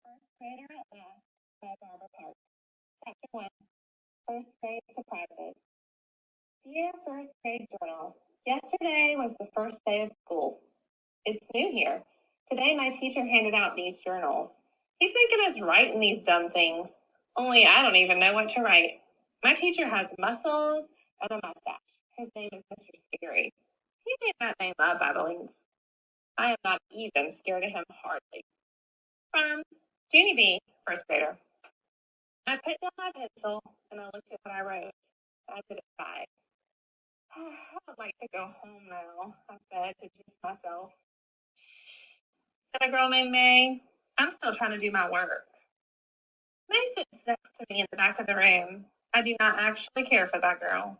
First Grader at Last by Barbara Park. Chapter 1. First Grade Surprises. Dear First Grade Journal, yesterday was the first day of school. It's new here. Today my teacher handed out these journals. He's making us write in these dumb things. Only I don't even know what to write. My teacher has muscles and a mustache. His name is Mr. Scary. He made that name up, I believe. I am not even scared of him hardly. From Junie B., first grader. I put down my pencil and I looked at what I wrote. I did it by. I would like to go home now, I said to just myself. Said a girl named May. I'm still trying to do my work. May sits next to me in the back of the room. I do not actually care for that girl.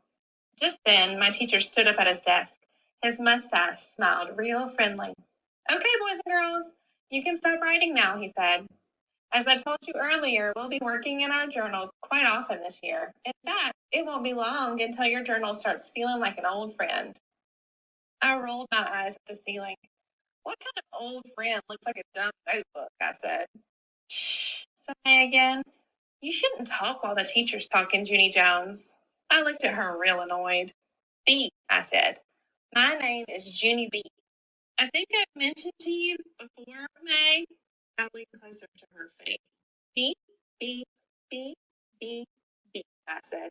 Just then, my teacher stood up at his desk. His mustache smiled real friendly. Okay, boys and girls, you can stop writing now, he said. As I told you earlier, we'll be working in our journals quite often this year. In fact, it won't be long until your journal starts feeling like an old friend. I rolled my eyes at the ceiling. What kind of old friend looks like a dumb notebook? I said. Shh, said May again. You shouldn't talk while the teacher's talking, Junie Jones. I looked at her real annoyed. B, I said. My name is Junie B. I think I've mentioned to you before, May. I leaned closer to her face. B, B, B, B, B, I said.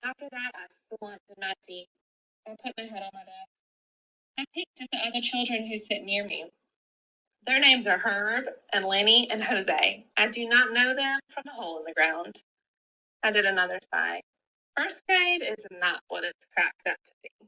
After that, I slumped in my seat. I put my head on my desk. I peeked at the other children who sit near me. Their names are Herb and Lenny and Jose. I do not know them from a hole in the ground. I did another sigh. First grade is not what it's cracked up to be.